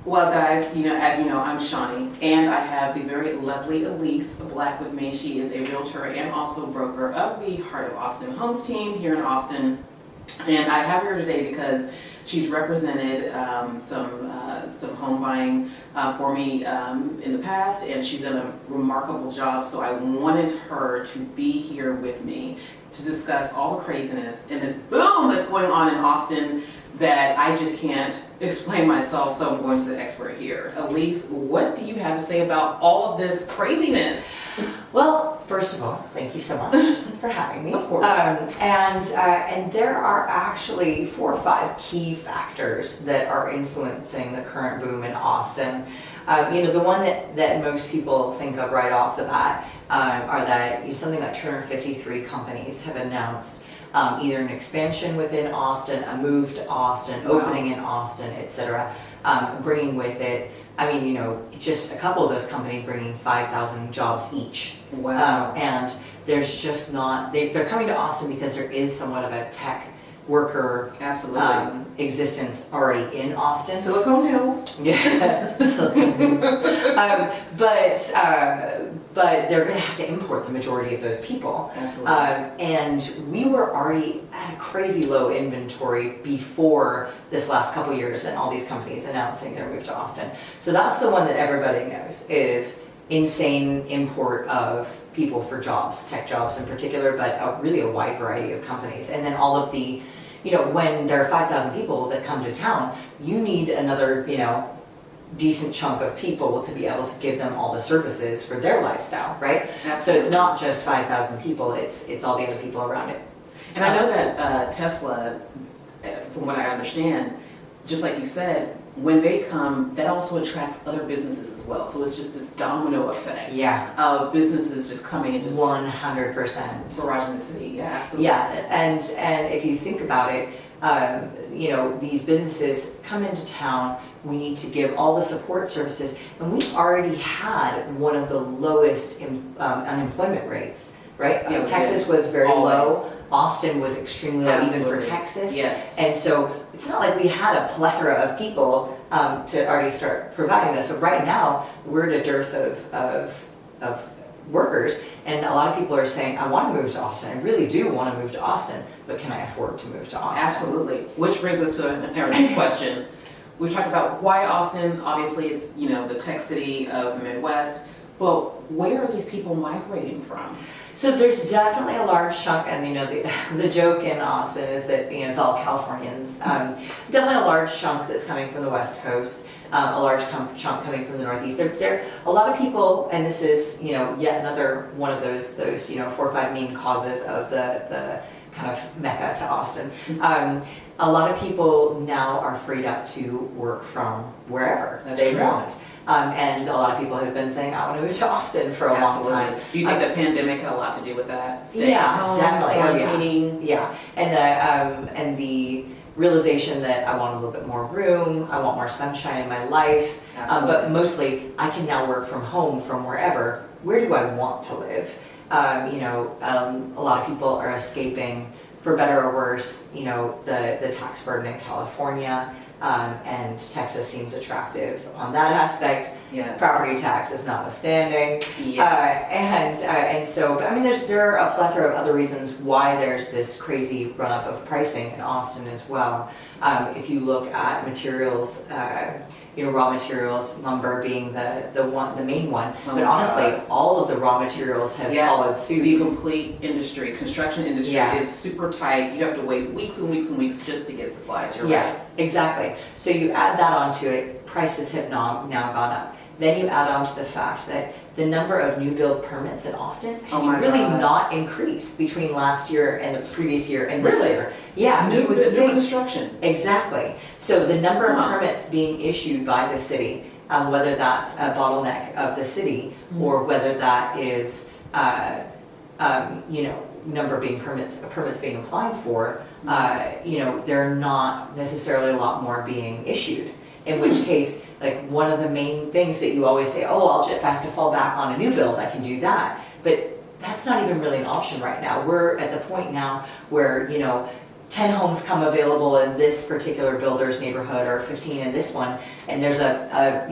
Well, guys, as you know, I'm Shawnee, and I have the very lovely Elise Black with me. She is a realtor and also broker of the Heart of Austin Homes team here in Austin. And I have her today because she's represented some home buying for me in the past, and she's done a remarkable job. So I wanted her to be here with me to discuss all the craziness and this boom that's going on in Austin that I just can't explain myself, so I'm going to the expert here. Elise, what do you have to say about all of this craziness? Well, first of all, thank you so much for having me. Of course. And there are actually 4 or 5 key factors that are influencing the current boom in Austin. The one that most people think of right off the bat are that something like 253 companies have announced either an expansion within Austin, a move to Austin, Wow. opening in Austin, etc., bringing with it, just a couple of those companies bringing 5,000 jobs each. Wow. And there's just not, they're coming to Austin because there is somewhat of a tech worker Absolutely. existence already in Austin. Silicon Hills. Yeah. But they're going to have to import the majority of those people. Absolutely. And we were already at a crazy low inventory before this last couple years and all these companies announcing their move to Austin. So that's the one that everybody knows is insane import of people for jobs, tech jobs in particular, but really a wide variety of companies. And then all of the, when there are 5,000 people that come to town, you need another, decent chunk of people to be able to give them all the services for their lifestyle, right? Absolutely. So it's not just 5,000 people, it's all the other people around it. And I know that Tesla, from what I understand, just like you said, when they come, that also attracts other businesses as well. So it's just this domino effect of businesses just coming and just 100%. barraging the city. Yeah, absolutely. Yeah, and if you think about it, these businesses come into town, we need to give all the support services, and we already had one of the lowest unemployment rates, right? Yeah, Texas was very always. low. Austin was extremely low, even for Texas. Yes. And so it's not like we had a plethora of people to already start providing this. So right now, we're at a dearth of workers, and a lot of people are saying, I want to move to Austin. I really do want to move to Austin, but can I afford to move to Austin? Absolutely. Which brings us to our next question. We've talked about why Austin, obviously it's, the tech city of the Midwest, but where are these people migrating from? So there's definitely a large chunk, and the joke in Austin is that it's all Californians. Definitely a large chunk that's coming from the West Coast, a large chunk coming from the Northeast. There a lot of people, and this is yet another one of those 4 or 5 main causes of the kind of mecca to Austin. A lot of people now are freed up to work from wherever they want. And a lot of people have been saying, I want to move to Austin for a long time. Do you think the pandemic had a lot to do with that? Staying Yeah, home, definitely. Quarantining? Yeah, and the realization that I want a little bit more room, I want more sunshine in my life, but mostly I can now work from home from wherever. Where do I want to live? A lot of people are escaping, for better or worse, the tax burden in California, and Texas seems attractive on that aspect. Yes. Property taxes notwithstanding. Yes. And so, but there are a plethora of other reasons why there's this crazy run up of pricing in Austin as well. If you look at materials, raw materials, lumber being the main one, but honestly, all of the raw materials have followed suit. The complete industry, construction industry is super tight. You have to wait weeks and weeks and weeks just to get supplies. You're right. Exactly. So you add that onto it, prices have now gone up. Then you add on to the fact that the number of new build permits in Austin has really not increased between last year and the previous year and this year. Yeah, new construction. Exactly. So the number of permits being issued by the city, whether that's a bottleneck of the city or whether that is, number of permits being applied for, there are not necessarily a lot more being issued. In which case, like one of the main things that you always say, if I have to fall back on a new build, I can do that. But that's not even really an option right now. We're at the point now where, 10 homes come available in this particular builder's neighborhood or 15 in this one, and there's a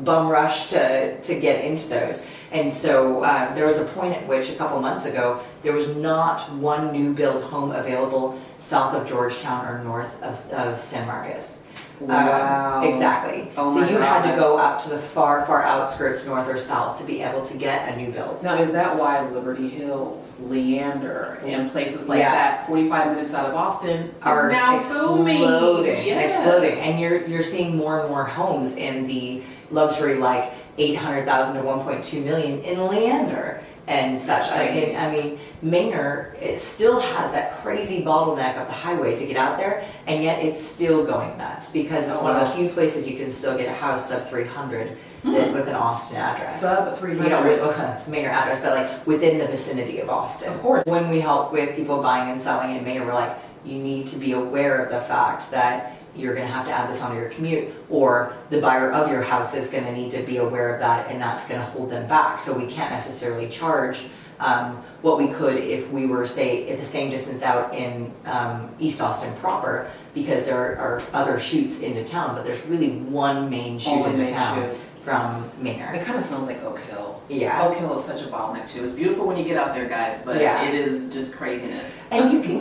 bum rush to get into those. And so there was a point at which a couple months ago, there was not one new build home available south of Georgetown or north of San Marcos. Wow. Exactly. Oh so my you had to God. go up to the far, far outskirts, north or south, to be able to get a new build. Now, is that why Liberty Hills, Leander, and places like Yeah. that, 45 minutes out of Austin, Are is now exploding, booming? Yes. exploding, and you're seeing more and more homes in the luxury like 800,000 to 1.2 million in Leander and such. That's crazy. I mean, Manor, it still has that crazy bottleneck of the highway to get out there, and yet it's still going nuts because it's Oh, one of the wow. few places you can still get a house sub 300 that's with an Austin address. Sub 300. You know, it's Manor address, but like within the vicinity of Austin. Of course. When we help with people buying and selling in Manor, we're like, you need to be aware of the fact that you're going to have to add this onto your commute, or the buyer of your house is going to need to be aware of that, and that's going to hold them back. So we can't necessarily charge what we could if we were, say, at the same distance out in East Austin proper, because there are other chutes into town, but there's really one main chute Only into main town chute. from Manor. It kind of sounds like Oak Hill. Yeah. Oak Hill is such a bottleneck too. It's beautiful when you get out there, guys, but Yeah. it is just craziness. And you can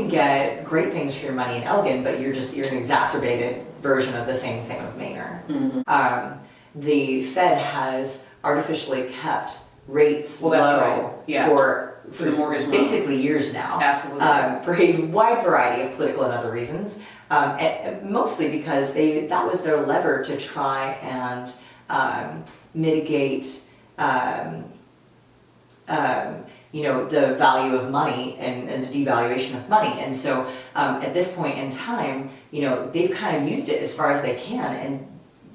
get great things for your money in Elgin, but you're an exacerbated version of the same thing with Manor. Mm-hmm. The Fed has artificially kept rates Well, that's low right. Yeah. for For the mortgage loans. basically years now. Absolutely. For a wide variety of political and other reasons, and mostly because that was their lever to try and mitigate the value of money and the devaluation of money. And so at this point in time, they've kind of used it as far as they can, and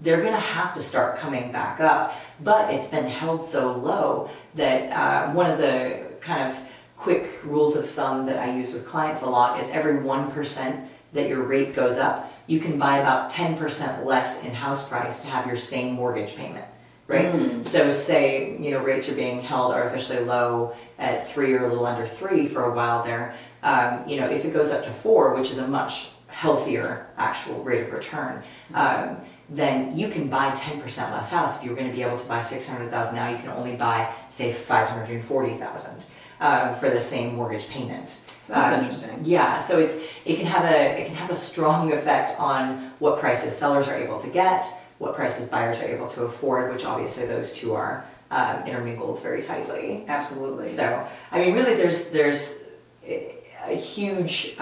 they're going to have to start coming back up. But it's been held so low that one of the kind of quick rules of thumb that I use with clients a lot is every 1% that your rate goes up, you can buy about 10% less in house price to have your same mortgage payment. Right? So say, rates are being held artificially low at 3 or a little under 3 for a while there. If it goes up to 4, which is a much healthier actual rate of return, then you can buy 10% less house. If you were going to be able to buy 600,000 now, you can only buy, say, 540,000 for the same mortgage payment. That's interesting. Yeah, so it can have a strong effect on what prices sellers are able to get, what prices buyers are able to afford, which obviously those two are intermingled very tightly. Absolutely. So, I mean, really there's a huge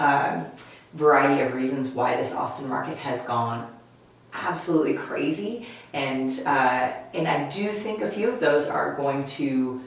variety of reasons why this Austin market has gone absolutely crazy, and I do think a few of those are going to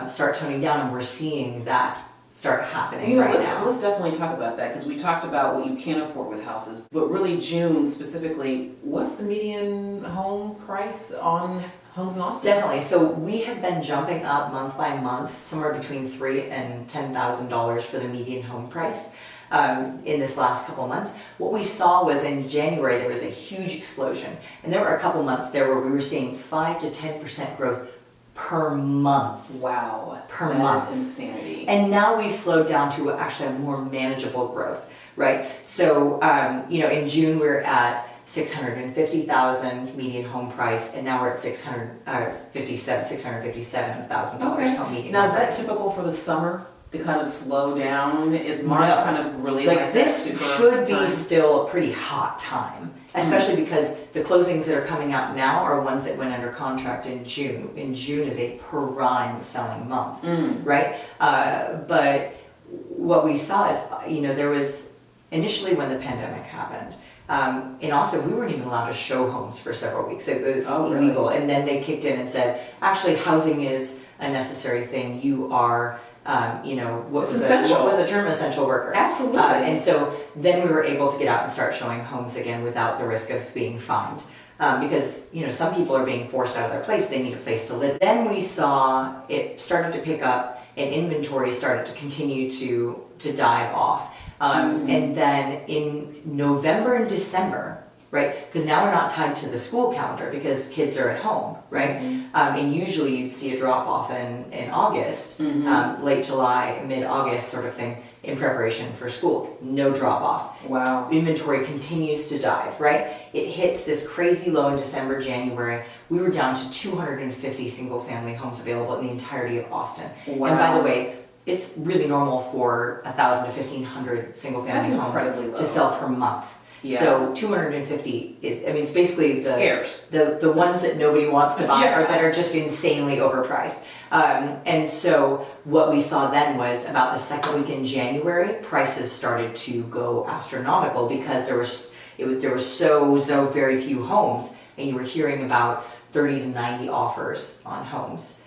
start toning down, and we're seeing that start happening right now. Let's definitely talk about that, because we talked about what you can afford with houses, but really June specifically, what's the median home price on homes in Austin? Definitely. So we have been jumping up month by month, somewhere between $3,000 and $10,000 for the median home price in this last couple of months. What we saw was in January there was a huge explosion, and there were a couple months there where we were seeing 5 to 10% growth per month. Wow. Per month. That is insanity. And now we've slowed down to actually a more manageable growth, right? So, in June we're at 650,000 median home price, and now we're at $657,000 home median. Now, home is that price. typical for the summer to kind of slow down? Is March No. kind of really Like this that super should be time? still a pretty hot time, especially because the closings that are coming out now are ones that went under contract in June. And June is a prime selling month, right? But what we saw is, there was initially when the pandemic happened, in Austin, we weren't even allowed to show homes for several weeks. It was illegal. And then they kicked in and said, actually, housing is a necessary thing. You are, what was the term? Essential worker. Absolutely. And so then we were able to get out and start showing homes again without the risk of being fined. Because, some people are being forced out of their place. They need a place to live. Then we saw it started to pick up, and inventory started to continue to dive off. And then in November and December, right? Because now we're not tied to the school calendar because kids are at home, right? And usually you'd see a drop off in August, late July, mid-August sort of thing. in preparation for school. No drop off. Wow. Inventory continues to dive, right? It hits this crazy low in December, January. We were down to 250 single family homes available in the entirety of Austin. Wow. And by the way, it's really normal for 1,000 to 1,500 single family homes to sell per month. Yeah. So 250 is, I mean, it's basically scarce. The ones that nobody wants to buy Yeah. or that are just insanely overpriced. And so what we saw then was about the second week in January, prices started to go astronomical because there were so very few homes, and you were hearing about 30 to 90 offers on homes.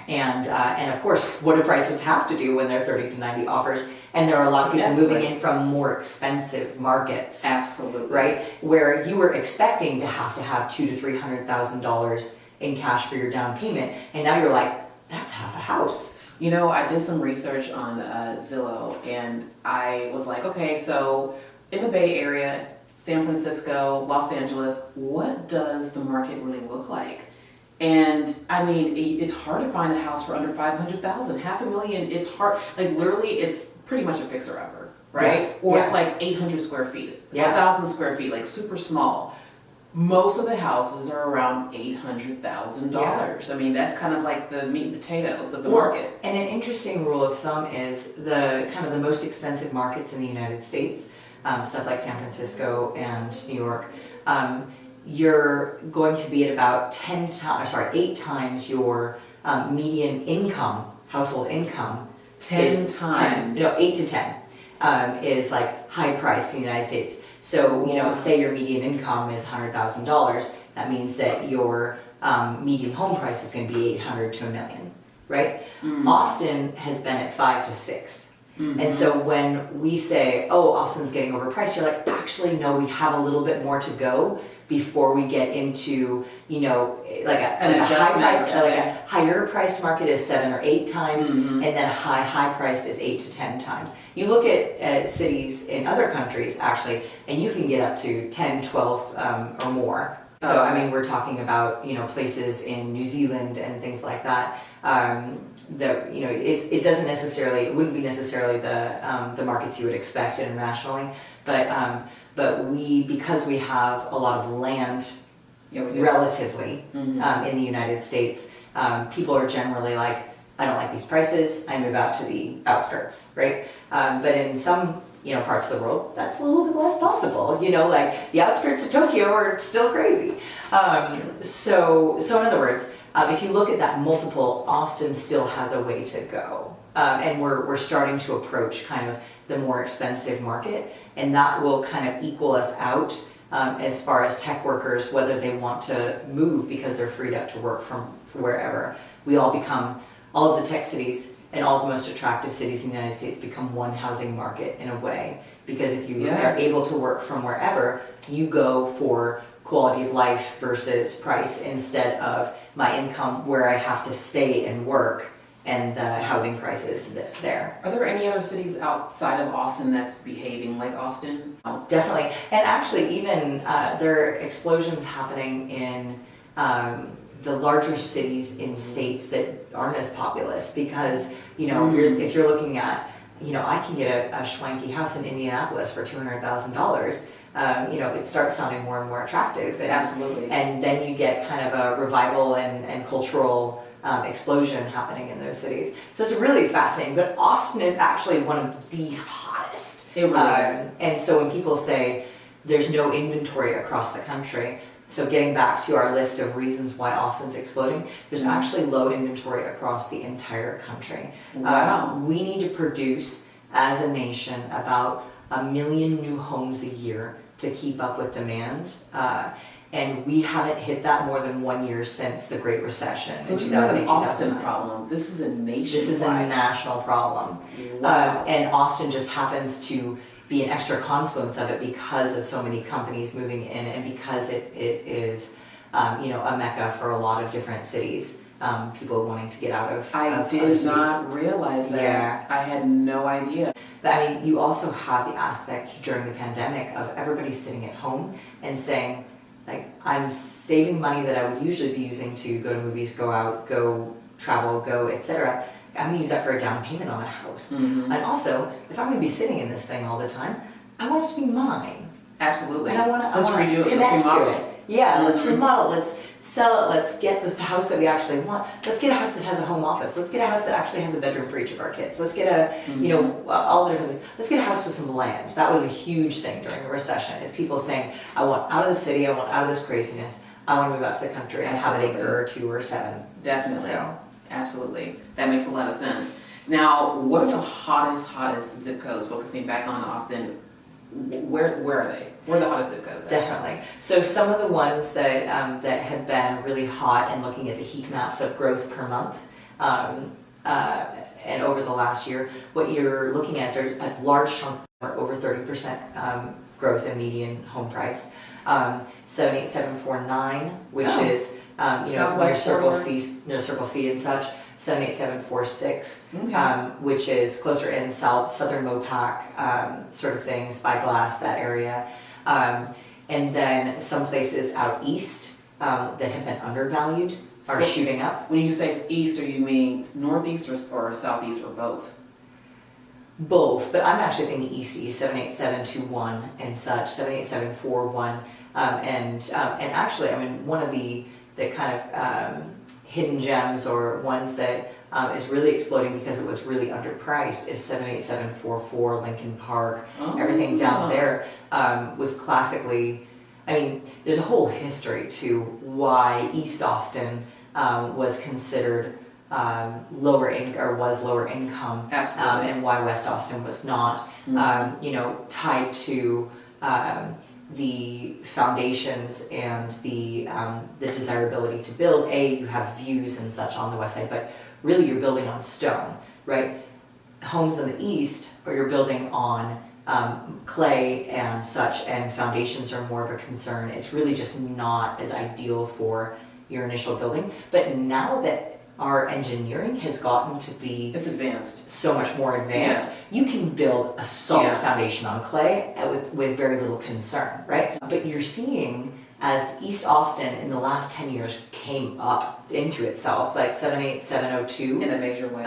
And of course, what do prices have to do when there are 30 to 90 offers? And there are a lot of people moving in from more expensive markets. Absolutely. Right? Where you were expecting to have $200,000 to $300,000 in cash for your down payment, and now you're like, that's half a house. You know, I did some research on Zillow, and I was like, okay, so in the Bay Area, San Francisco, Los Angeles, what does the market really look like? And I mean, it's hard to find a house for under 500,000, $500,000. It's hard, like literally, it's pretty much a fixer-upper, right? Yeah. Or Yeah. it's like 800 square feet, Yeah. 1,000 square feet, like super small. Most of the houses are around $800,000. I mean, that's kind of like the meat and potatoes of the market. And an interesting rule of thumb is the kind of the most expensive markets in the United States, stuff like San Francisco and New York, you're going to be at about 8 times your median income, household income. 10 times. 8 to 10 is like high price in the United States. So, say your median income is $100,000, that means that your median home price is going to be $800,000 to $1 million, right? Mm-hmm. Austin has been at 5 to 6. Mm-hmm. And so when we say, oh, Austin's getting overpriced, you're like, actually, no, we have a little bit more to go before we get into, like a high price, like a higher priced market is 7 or 8 times, and then a high priced is 8 to 10 times. You look at cities in other countries actually, and you can get up to 10, 12 or more. So I mean, we're talking about places in New Zealand and things like that. That it doesn't necessarily, it wouldn't be necessarily the markets you would expect internationally, but because we have a lot of land, relatively in the United States, people are generally like, I don't like these prices, I move out to the outskirts, right? But in some parts of the world, that's a little bit less possible. Like the outskirts of Tokyo are still crazy. So in other words, if you look at that multiple, Austin still has a way to go, and we're starting to approach kind of the more expensive market, and that will kind of equal us out as far as tech workers, whether they want to move because they're freed up to work from wherever. All of the tech cities and all of the most attractive cities in the United States become one housing market in a way, because if you are able to work from wherever, you go for quality of life versus price instead of my income where I have to stay and work and the housing prices there. Are there any other cities outside of Austin that's behaving like Austin? Definitely. And actually even there are explosions happening in the larger cities in states that aren't as populous, because if you're looking at I can get a schwanky house in Indianapolis for $200,000. It starts sounding more and more attractive. Absolutely. And then you get kind of a revival and cultural explosion happening in those cities. So it's really fascinating. But Austin is actually one of the hottest. It really is. And so when people say there's no inventory across the country, so getting back to our list of reasons why Austin's exploding, there's actually low inventory across the entire country. Wow. We need to produce, as a nation, about 1 million new homes a year to keep up with demand. And we haven't hit that more than 1 year since the Great Recession. So it's not an Austin problem. This is a nationwide. This is a national problem. Wow. And Austin just happens to be an extra confluence of it because of so many companies moving in, and because it is a mecca for a lot of different cities. People wanting to get out of I did not realize that. Yeah. I had no idea. But I mean, you also have the aspect during the pandemic of everybody sitting at home and saying, like, I'm saving money that I would usually be using to go to movies, go out, go travel, go etc. I'm gonna use that for a down payment on a house. Mhm. And also, if I'm gonna be sitting in this thing all the time, I want it to be mine. Absolutely. And I wanna Let's redo it. Let's connect remodel to it. it. Yeah, let's Mhm. remodel, let's sell it, let's get the house that we actually want. Let's get a house that has a home office. Let's get a house that actually has a bedroom for each of our kids. Let's get a, you know, all the different things. Let's get a house with some land. That was a huge thing during the recession, is people saying, I want out of the city, I want out of this craziness. I want to move out to the country and have an Absolutely. acre or 2 or 7. Definitely. So. Absolutely. That makes a lot of sense. Now, what are the hottest zip codes, focusing back on Austin? Where are they? Where are the hottest zip codes? Definitely. So some of the ones that that have been really hot, and looking at the heat maps of growth per month, and over the last year, what you're looking at is a large chunk over 30% growth in median home price. 78749, which is you know, near Southwest Circle corridor. C, near Circle C and such. 78746, Okay. which is closer in southern Mopac sort of thing, Spyglass, that area. And then some places out east that have been undervalued are So- shooting up. When you say east, are you mean northeast or southeast or both? Both, but I'm actually thinking east, 78721 and such, 78741. And actually, I mean, one of the kind of hidden gems, or ones that is really exploding because it was really underpriced, is 78744 Lincoln Park. Oh. Everything down there was classically, I mean, there's a whole history to why East Austin was considered lower income, or was lower income, Absolutely. and why West Austin was not. You know, tied to the foundations and the desirability to build. You have views and such on the west side, but really you're building on stone, right? Homes in the east, or you're building on clay and such, and foundations are more of a concern. It's really just not as ideal for your initial building. But now that our engineering has gotten to be It's advanced. so much more advanced, you can build a solid Yeah. foundation on clay with very little concern, right? But you're seeing, as East Austin in the last 10 years came up into itself, like 78702, In a major way.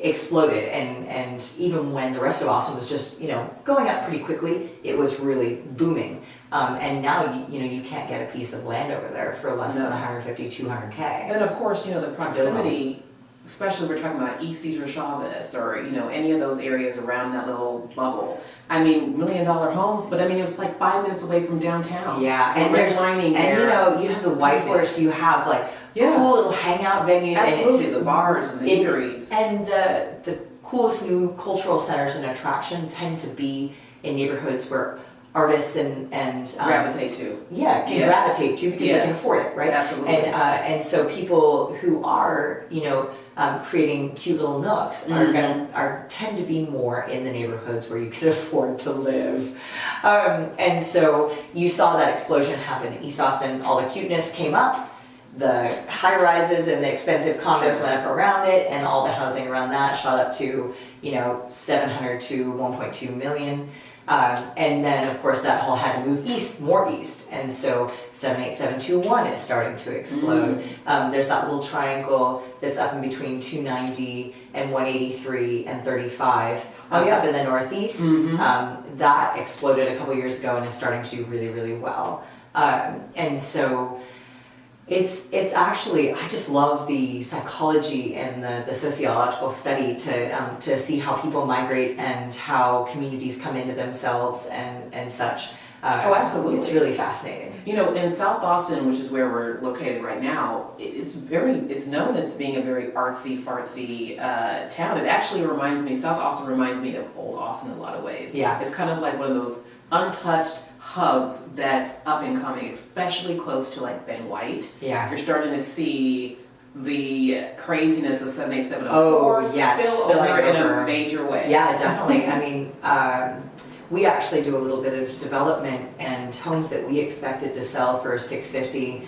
exploded, and even when the rest of Austin was just, you know, going up pretty quickly, it was really booming. And now you can't get a piece of land over there for less than 150, 200K. And then of course, you know, the proximity, especially we're talking about East Cesar Chavez, or, you know, any of those areas around that little bubble. I mean, $1 million homes, but I mean, it was like 5 minutes away from downtown. Yeah, and there's lining and you know, you have the white horse, you have like cool little hangout venues. Absolutely, the bars and the eateries. And the coolest new cultural centers and attraction tend to be in neighborhoods where artists and Gravitate to. can gravitate to, because they can afford it, right? Absolutely. And so people who are, you know, creating cute little nooks are tend to be more in the neighborhoods where you can afford to live. And so you saw that explosion happen in East Austin. All the cuteness came up, the high rises and the expensive condos went up around it, and all the housing around that shot up to, you know, 700 to 1.2 million. And then, of course, that all had to move east, more east, and so 78721 is starting to explode. There's that little triangle that's up in between 290 and 183 and 35 up in the northeast. That exploded a couple years ago and is starting to do really, really well. And so it's actually, I just love the psychology and the sociological study to see how people migrate and how communities come into themselves and such. Oh, absolutely. It's really fascinating. You know, in South Austin, which is where we're located right now, it's known as being a very artsy, fartsy town. It actually reminds me, South Austin reminds me of Old Austin in a lot of ways. Yeah. It's kind of like one of those untouched hubs that's up and coming, especially close to like Ben White. Yeah. You're starting to see the craziness of 78704 spill spilling over in over. a major way. Yeah, definitely. I mean, we actually do a little bit of development, and homes that we expected to sell for $650,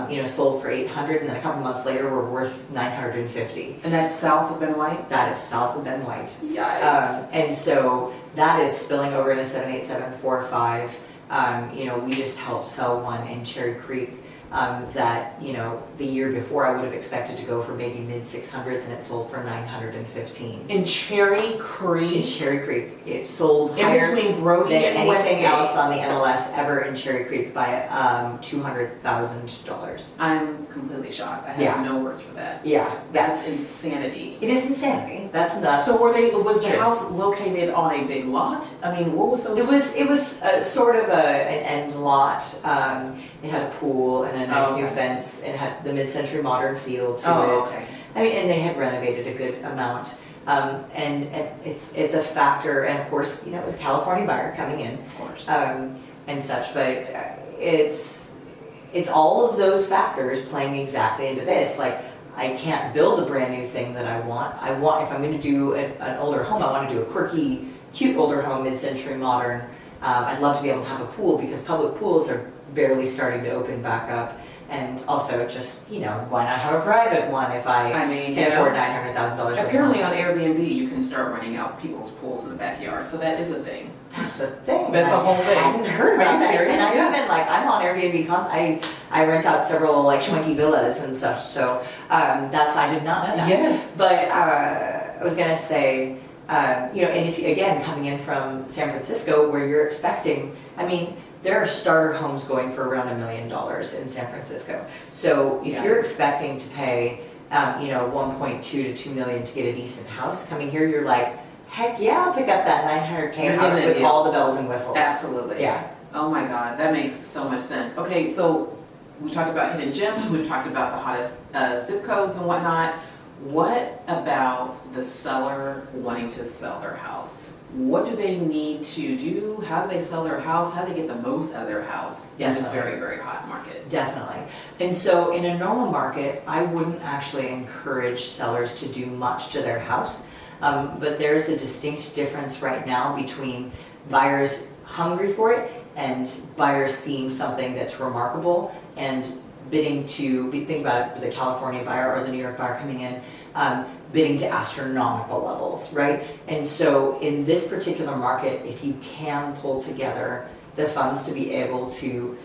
you know, sold for $800, and then a couple months later were worth $950. And that's south of Ben White? That is south of Ben White. Yikes. And so that is spilling over into 78745. You know, we just helped sell one in Cherry Creek that, you know, the year before I would have expected to go for maybe mid 600s, and it sold for 915. In Cherry In Creek, Cherry Creek, it sold in higher between Brody than and anything Westgate. else on the MLS ever in Cherry Creek by $200,000. I'm completely shocked. I have Yeah. no words for that. Yeah, That's insanity. it is insanity. That's nuts. So was the Sure. house located on a big lot? I mean, what was so? It was sort of an end lot. It had a pool and a nice Oh, new okay. fence. It had the mid-century modern feel to Oh, it. okay. I mean, and they had renovated a good amount. And it's a factor. And of course, you know, it was a California buyer coming in Of course. and such. But it's all of those factors playing exactly into this. Like, I can't build a brand new thing that I want. If I'm going to do an older home, I want to do a quirky, cute older home, mid-century modern. I'd love to be able to have a pool because public pools are barely starting to open back up. And also just, you know, why not have a private one if I mean, can you know, afford $900,000? apparently on Airbnb you can start renting out people's pools in the backyard, so that is a thing. That's a thing. That's a whole thing. I hadn't heard Are about you that. serious? And I Yeah. even I'm on Airbnb. I rent out several like schwanky villas and such. So I did not know that. Yes. But I was gonna say, you know, and if you, again, coming in from San Francisco where you're expecting, I mean, there are starter homes going for around $1 million in San Francisco. So if Yeah. you're expecting to pay, you know, 1.2 to 2 million to get a decent house, coming here, you're like, heck yeah, I'll pick up that 900K You're house getting a with deal. all the bells and whistles. Absolutely. Yeah. Oh my God, that makes so much sense. Okay, so we talked about hidden gems, we've talked about the hottest zip codes and whatnot. What about the seller wanting to sell their house? What do they need to do? How do they sell their house? How do they get the most out of their house in this Definitely. very, very hot market? Definitely. And so in a normal market, I wouldn't actually encourage sellers to do much to their house. But there's a distinct difference right now between buyers hungry for it and buyers seeing something that's remarkable and bidding to, think about it, the California buyer or the New York buyer coming in, bidding to astronomical levels, right? And so in this particular market, if you can pull together the funds to be able to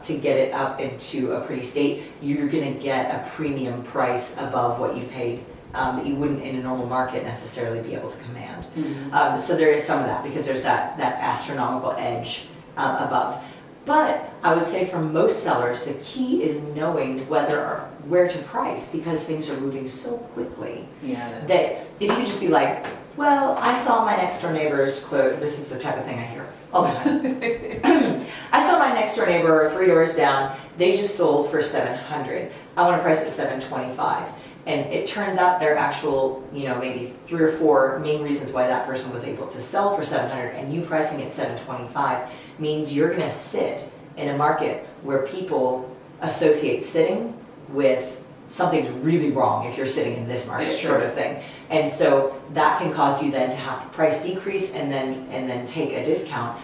get it up into a pretty state, you're gonna get a premium price above what you paid that you wouldn't in a normal market necessarily be able to command. Mm-hmm. So there is some of that because there's that astronomical edge above. But I would say for most sellers, the key is knowing whether or where to price because things are moving so quickly Yeah. that if you just be like, well, I saw my next door neighbor's quote, this is the type of thing I hear all the time. I saw my next door neighbor 3 doors down, they just sold for $700. I want to price it at $725. And it turns out there are actual, you know, maybe 3 or 4 main reasons why that person was able to sell for $700 and you pricing at $725 means you're going to sit in a market where people associate sitting with something's really wrong if you're sitting in this market It's true. sort of thing. And so that can cause you then to have to price decrease and then take a discount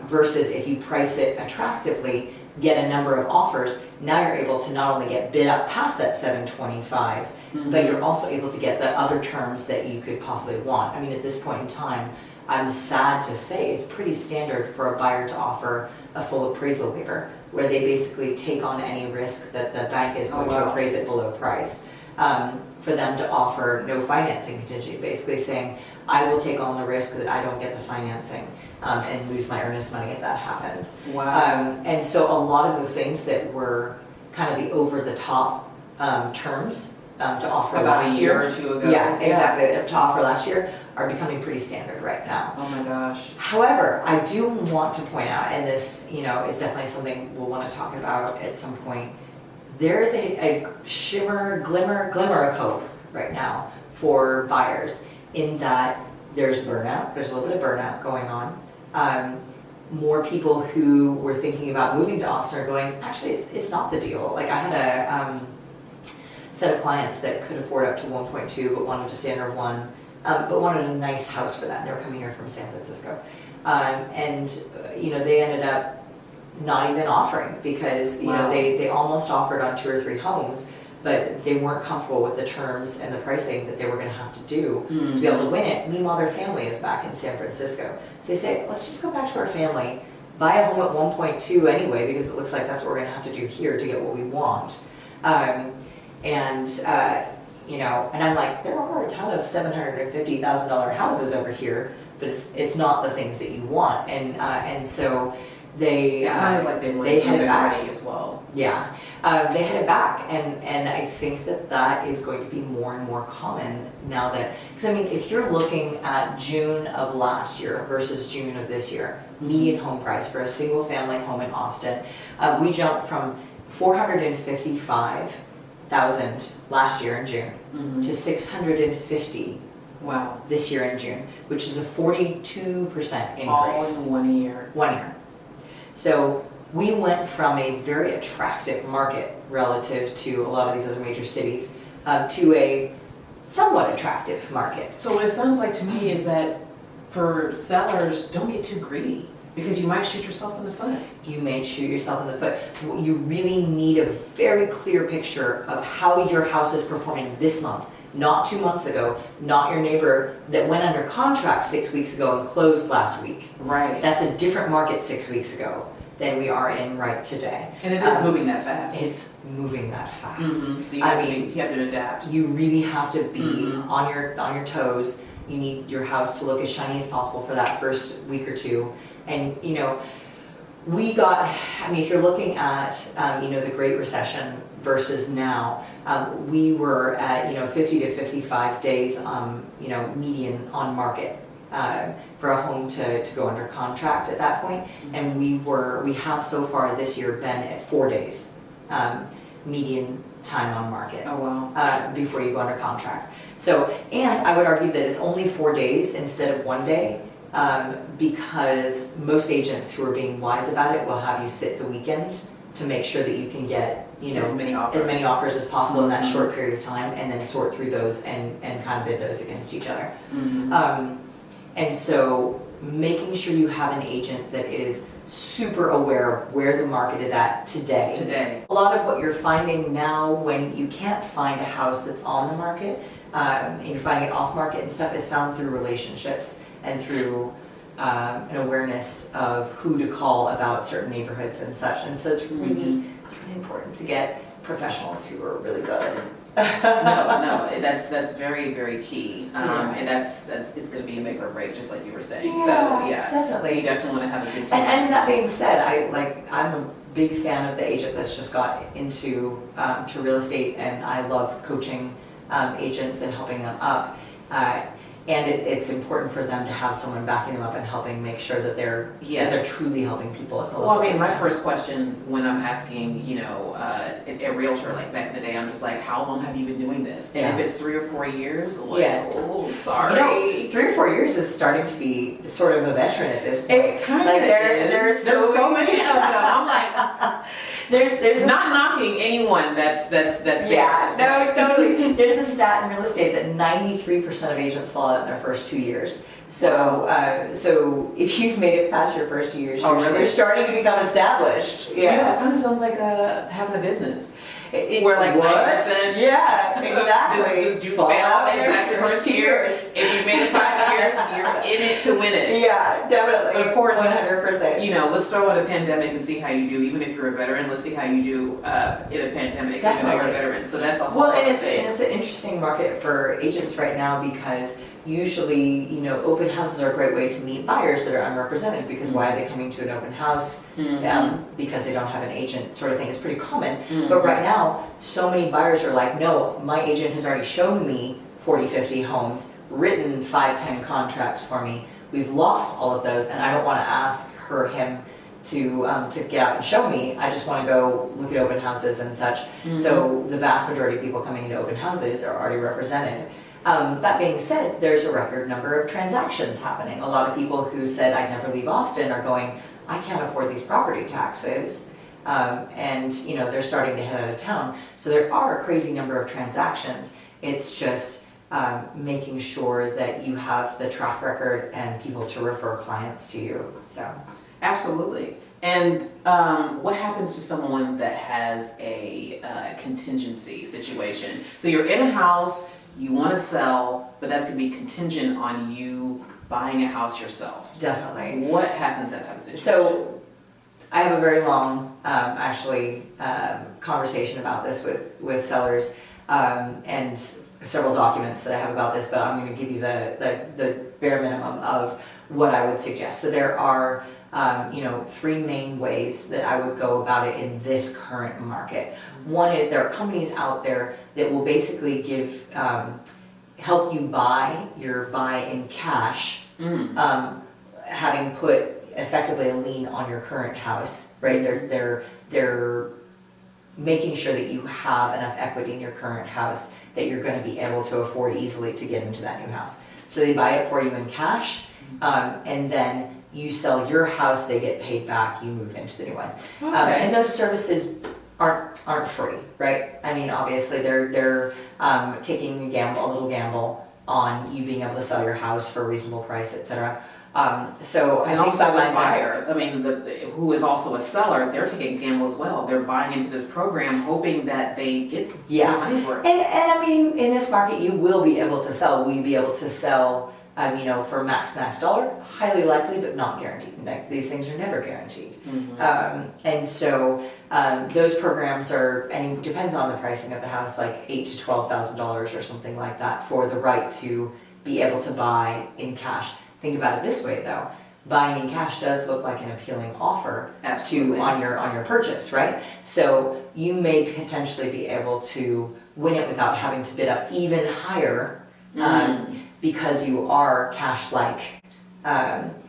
versus if you price it attractively, get a number of offers, now you're able to not only get bid up past that $725, but you're also able to get the other terms that you could possibly want. I mean, at this point in time, I'm sad to say it's pretty standard for a buyer to offer a full appraisal waiver, where they basically take on any risk that the bank is going to appraise it below price. For them to offer no financing contingency, basically saying, I will take on the risk that I don't get the financing and lose my earnest money if that happens. Wow. And so a lot of the things that were kind of the over-the-top terms to offer About last a year year. or two ago. Yeah, exactly. To offer last year are becoming pretty standard right now. Oh my gosh. However, I do want to point out, and this, you know, is definitely something we'll want to talk about at some point. There is a shimmer, glimmer of hope right now for buyers in that there's burnout. There's a little bit of burnout going on. More people who were thinking about moving to Austin are going, actually, it's not the deal. Like I had a set of clients that could afford up to 1.2 but wanted to stay under 1. But wanted a nice house for that. They were coming here from San Francisco. And you know, they ended up not even offering because, you know, they almost offered on 2 or 3 homes, but they weren't comfortable with the terms and the pricing that they were gonna have to do to be able to win it. Meanwhile, their family is back in San Francisco. So they say, let's just go back to our family buy a home at 1.2 anyway, because it looks like that's what we're gonna have to do here to get what we want. You know, and I'm like, there are a ton of $750,000 houses over here, but it's not the things that you want. And so they It sounded like they they headed back already as well. Yeah, they headed back, and I think that is going to be more and more common now that, because I mean, if you're looking at June of last year versus June of this year, median home price for a single family home in Austin, we jumped from 455,000 last year in June to 650 Wow. this year in June, which is a 42% increase. All in 1 year. 1 year. So we went from a very attractive market relative to a lot of these other major cities to a somewhat attractive market. So what it sounds like to me is that for sellers, don't get too greedy because you might shoot yourself in the foot. You may shoot yourself in the foot. You really need a very clear picture of how your house is performing this month, not 2 months ago, not your neighbor that went under contract 6 weeks ago and closed last week. Right. That's a different market 6 weeks ago than we are in right today. And it is moving that fast. It's moving that fast. So you have to adapt. You really have to be on your toes. You need your house to look as shiny as possible for that first week or two. And you know, if you're looking at the Great Recession versus now, we were at 50 to 55 days median on market for a home to go under contract at that point. And we have so far this year been at 4 days median time on market. Oh wow. Before you go under contract. So, and I would argue that it's only 4 days instead of 1 day, because most agents who are being wise about it will have you sit the weekend to make sure that you can get as many offers as possible in that short period of time, and then sort through those and kind of bid those against each other. And so making sure you have an agent that is super aware of where the market is at today. A lot of what you're finding now when you can't find a house that's on the market, and you're finding it off market and stuff, is found through relationships and through an awareness of who to call about certain neighborhoods and such. And so it's really important to get professionals who are really good. No, that's very, very key. And it's going to be a make or break, just like you were saying. Definitely. You definitely want to have a good team. And that being said, I'm a big fan of the agent that's just got into to real estate, and I love coaching agents and helping them up. And it's important for them to have someone backing them up and helping make sure that they're truly helping people at the level. Well, I mean, my first questions when I'm asking, a realtor, like back in the day, I'm just like, how long have you been doing this? And if it's 3 or 4 years, oh, sorry. 3 or 4 years is starting to be sort of a veteran at this point. It kind of is. There's so many of them. I'm like, there's not knocking anyone that's there. Yeah, no, totally. There's a stat in real estate that 93% of agents fall out in their first 2 years. So, so if you've made it past your first 2 years, you're starting to become established. Yeah, it kind of sounds like having a business. We're like, what? Yeah, exactly. Businesses do fail exactly the first 2 years. If you made it 5 years, you're in it to win it. Yeah, definitely. Of course, 100%. Let's throw in a pandemic and see how you do. Even if you're a veteran, let's see how you do in a pandemic. Definitely. Even though you're a veteran. So that's a whole. Well, and it's an interesting market for agents right now, because usually, open houses are a great way to meet buyers that are unrepresented, because why are they coming to an open house? Because they don't have an agent, sort of thing is pretty common. But right now, so many buyers are like, no, my agent has already shown me 40, 50 homes, written 5, 10 contracts for me. We've lost all of those, and I don't want to ask her, him to get out and show me. I just want to go look at open houses and such. So the vast majority of people coming into open houses are already represented. That being said, there's a record number of transactions happening. A lot of people who said, I'd never leave Austin, are going, I can't afford these property taxes. And they're starting to head out of town. So there are a crazy number of transactions. It's just making sure that you have the track record and people to refer clients to you. So absolutely. And what happens to someone that has a contingency situation? So you're in a house, you want to sell, but that's going to be contingent on you buying a house yourself. Definitely. What happens in that type of situation? So I have a very long, conversation about this with sellers, and several documents that I have about this, but I'm going to give you the bare minimum of what I would suggest. So there are, three main ways that I would go about it in this current market. One is there are companies out there that will basically help you buy in cash, having put effectively a lien on your current house, right? They're making sure that you have enough equity in your current house that you're going to be able to afford easily to get into that new house. So they buy it for you in cash, and then you sell your house, they get paid back, you move into the new one. Okay. And those services aren't free, right? I mean, obviously they're taking a little gamble on you being able to sell your house for a reasonable price, etc. So And I think also the that buyer, I mean, who is also a seller, they're taking a gamble as well. They're buying into this program hoping that they get their money's worth. And I mean, in this market, you will be able to sell. Will you be able to sell, for max dollar? Highly likely, but not guaranteed. Like, these things are never guaranteed. Mm-hmm. And so those programs and it depends on the pricing of the house, like $8,000 to $12,000 or something like that for the right to be able to buy in cash. Think about it this way, though. Buying in cash does look like an appealing offer on your purchase, right? So you may potentially be able to win it without having to bid up even higher, because you are cash-like.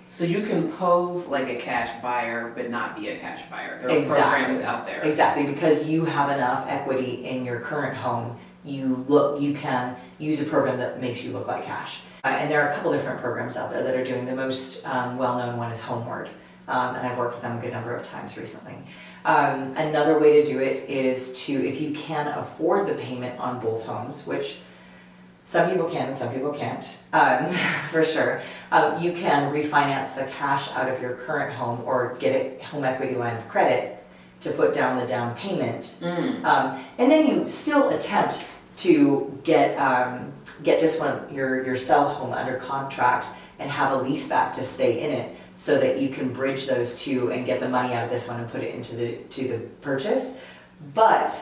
So you can pose like a cash buyer, but not be a cash buyer. There are programs out there. Exactly, because you have enough equity in your current home, you can use a program that makes you look like cash. And there are a couple different programs out there that are doing. The most well-known one is Homeward, and I've worked with them a good number of times recently. Another way to do it is if you can afford the payment on both homes, which some people can and some people can't, for sure, you can refinance the cash out of your current home or get a home equity line of credit to put down the down payment. And then you still attempt to get this one, your sell home under contract and have a lease back to stay in it so that you can bridge those two and get the money out of this one and put it into the purchase. But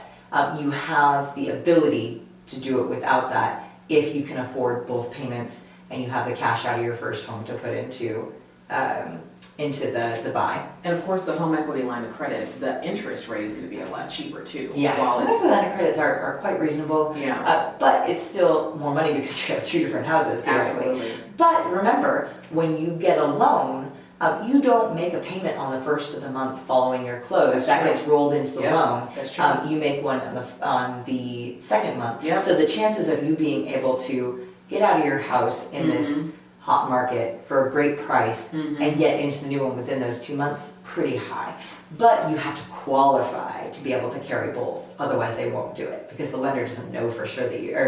you have the ability to do it without that if you can afford both payments and you have the cash out of your first home to put into the buy. And of course, the home equity line of credit, the interest rate is going to be a lot cheaper too. Yeah, home equity line of credits are quite reasonable. Yeah. But it's still more money because you have two different houses. Absolutely. But remember, when you get a loan, you don't make a payment on the first of the month following your close. That gets rolled into the loan. That's true. You make one on the second month. Yep. So the chances of you being able to get out of your house in this hot market for a great price and get into the new one within those 2 months, pretty high. But you have to qualify to be able to carry both. Otherwise, they won't do it because the lender doesn't know for sure that you're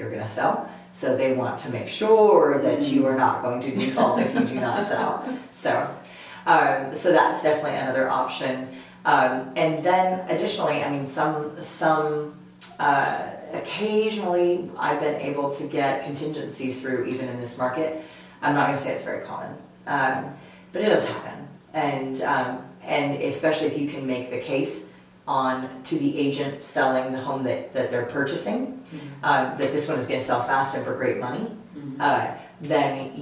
going to sell. So they want to make sure that you are not going to default if you do not sell. So that's definitely another option. And then additionally, I mean, occasionally I've been able to get contingencies through even in this market. I'm not going to say it's very common, but it does happen. And especially if you can make the case to the agent selling the home that they're purchasing, that this one is going to sell fast and for great money, then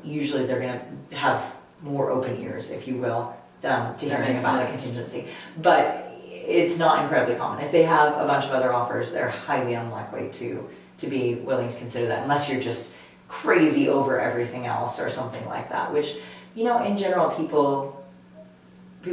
usually they're going to have more open ears, if you will, to hearing about the contingency. But it's not incredibly common. If they have a bunch of other offers, they're highly unlikely to be willing to consider that, unless you're just crazy over everything else or something like that, which, in general, people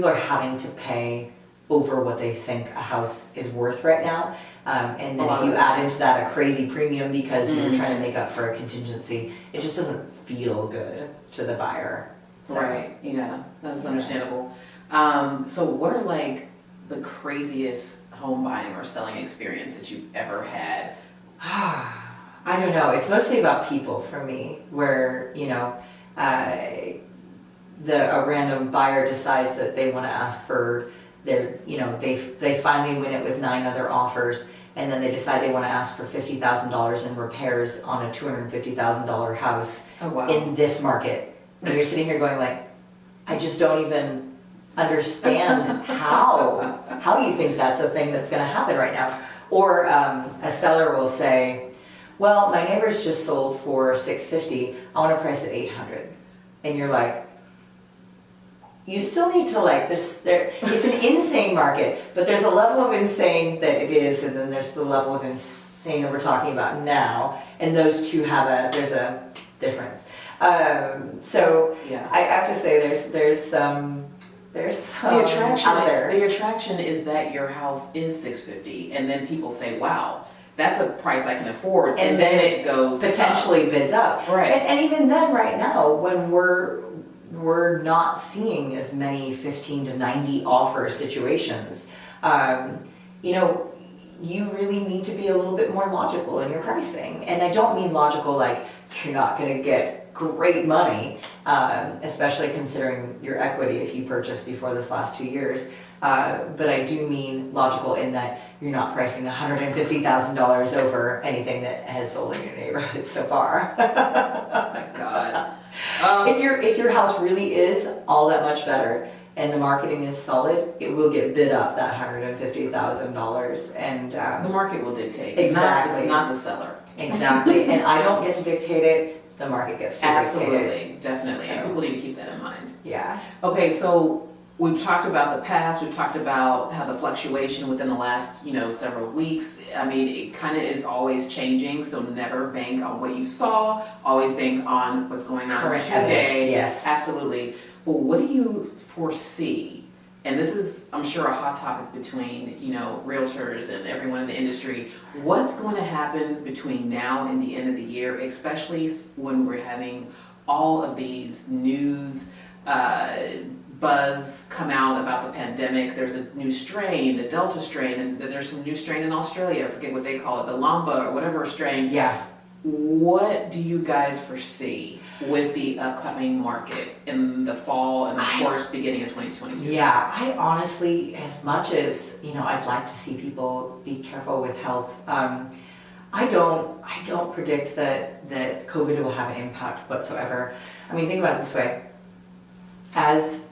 are having to pay over what they think a house is worth right now. And then if you add into that a crazy premium because you're trying to make up for a contingency, it just doesn't feel good to the buyer. So. Right, yeah, that's understandable. So what are like the craziest home buying or selling experience that you've ever had? I don't know. It's mostly about people for me, where, a random buyer decides that they want to ask for they finally win it with 9 other offers, and then they decide they want to ask for $50,000 in repairs on a $250,000 house in this market. And you're sitting here going like, I just don't even understand how you think that's a thing that's going to happen right now. Or a seller will say, well, my neighbor's just sold for $650. I want to price it $800. And you're like, you still need to it's an insane market, but there's a level of insane that it is, and then there's the level of insane that we're talking about now, and those two there's a difference. So Yeah. I have to say there's some out there. The attraction is that your house is $650, and then people say, wow, that's a price I can afford, and then it goes potentially up. bids up. Right. And even then, right now, when we're not seeing as many 15 to 90 offer situations, you really need to be a little bit more logical in your pricing. And I don't mean logical like you're not going to get great money, especially considering your equity if you purchased before this last 2 years. But I do mean logical in that you're not pricing $150,000 over anything that has sold in your neighborhood so far. Oh my God. If your house really is all that much better and the marketing is solid, it will get bid up that $150,000, and The market will dictate. Exactly. Not the seller. exactly. And I don't get to dictate it; the market gets to dictate it. Absolutely, definitely. So- And people need to keep that in mind. Yeah. Okay, so we've talked about the past, we've talked about how the fluctuation within the last, several weeks, I mean, it kind of is always changing, so never bank on what you saw, always bank on what's going on Current today. evidence, yes. Absolutely. Well, what do you foresee? And this is, I'm sure, a hot topic between, realtors and everyone in the industry. What's going to happen between now and the end of the year, especially when we're having all of these news buzz come out about the pandemic? There's a new strain, the Delta strain, and then there's some new strain in Australia. I forget what they call it, the Lamba or whatever strain. Yeah. What do you guys foresee with the upcoming market in the fall and, of course, beginning of 2022? Yeah, I honestly, as much as I'd like to see people be careful with health, I don't predict that COVID will have an impact whatsoever. I mean, think about it this way: as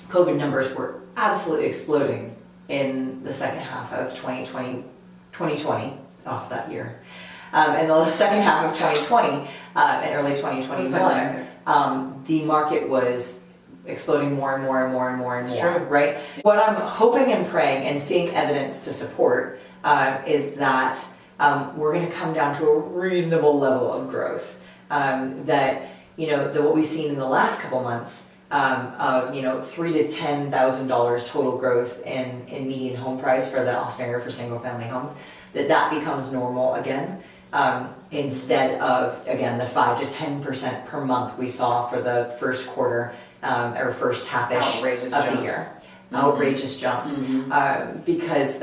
COVID numbers were absolutely exploding in the second half of 2020, that year, and the second half of 2020 and early 2021, the market was exploding more and more and more and more and more, right? What I'm hoping and praying and seeing evidence to support is that we're going to come down to a reasonable level of growth. That what we've seen in the last couple months of $3,000 to $10,000 total growth in median home price for the Austin area for single family homes, that becomes normal again. Instead of, again, the 5 to 10% per month we saw for the first quarter or first half-ish of the year. Outrageous jumps. Because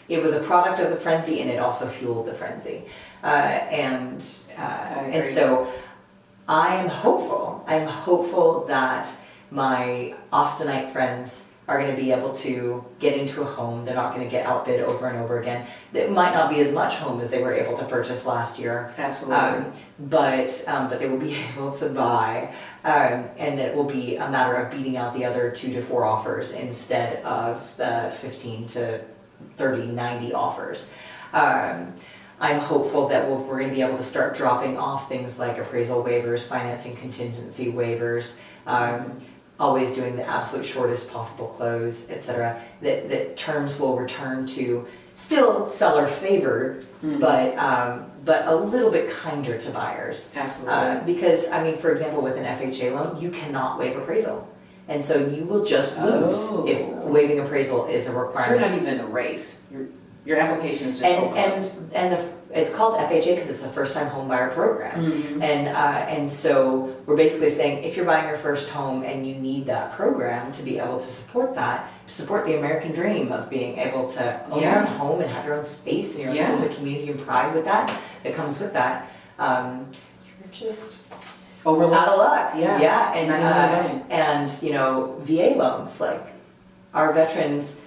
it was a product of the frenzy, and it also fueled the frenzy. And so I'm hopeful that my Austinite friends are going to be able to get into a home. They're not going to get outbid over and over again. It might not be as much home as they were able to purchase last year. Absolutely. But they will be able to buy, and that it will be a matter of beating out the other 2 to 4 offers instead of the 15 to 30, 90 offers. I'm hopeful that we're going to be able to start dropping off things like appraisal waivers, financing contingency waivers, always doing the absolute shortest possible close, etc. That terms will return to still seller favored, but a little bit kinder to buyers. Absolutely. Because, for example, with an FHA loan, you cannot waive appraisal. And so you will just lose if waiving appraisal is a requirement. So you're not even in the race. Your application is just open. It's called FHA because it's a first-time home buyer program. And so we're basically saying if you're buying your first home and you need that program to be able to support that, to support the American dream of being able to own your own home and have your own space and your own sense of community and pride with that comes with that, you're just out of luck. And VA loans, like our veterans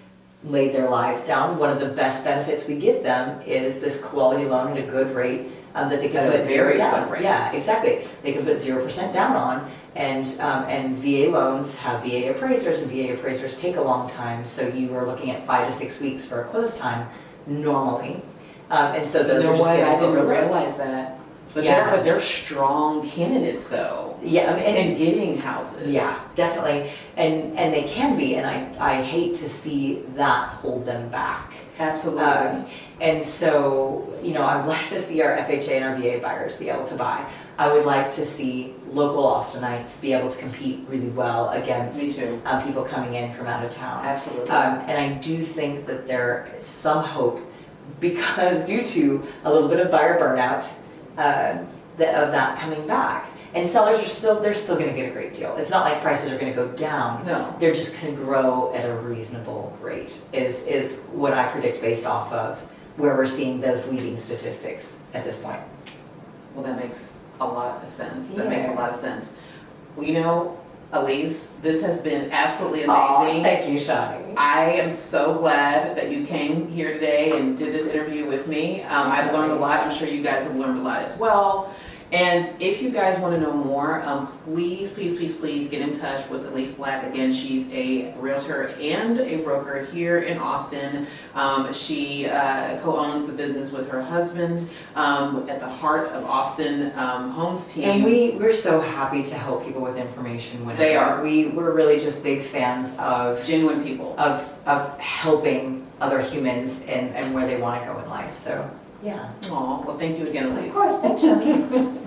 laid their lives down. One of the best benefits we give them is this quality loan at a good rate that they could At a put very zero good down. rate. Yeah, exactly. They could put 0% down on, and VA loans have VA appraisers, and VA appraisers take a long time, so you are looking at 5 to 6 weeks for a close time normally. And so those are just I getting didn't overlooked. realize that. But Yeah. they're strong candidates though. Yeah, I mean, And getting houses. yeah, definitely. And they can be, and I hate to see that hold them back. Absolutely. And so, I would like to see our FHA and our VA buyers be able to buy. I would like to see local Austinites be able to compete really well against Me too. people coming in from out of town. Absolutely. And I do think that there is some hope because due to a little bit of buyer burnout, of that coming back. And sellers they're still going to get a great deal. It's not like prices are going to go down. No. They're just going to grow at a reasonable rate is what I predict based off of where we're seeing those leading statistics at this point. Well, that makes a lot of sense. That Yeah. makes a lot of sense. Well, Elise, this has been absolutely Aw, amazing. thank you, Shani. I am so glad that you came here today and did this interview with me. I've learned a lot. I'm sure you guys have learned a lot as well. And if you guys want to know more, please get in touch with Elise Black. Again, she's a realtor and a broker here in Austin. She co-owns the business with her husband at the Heart of Austin Homes team. And we're so happy to help people with information whenever. They are. We're really just big fans of Genuine people. of helping other humans and where they want to go in life. So yeah. Aw, well, thank you again, Elise. Of course, thanks, Shani.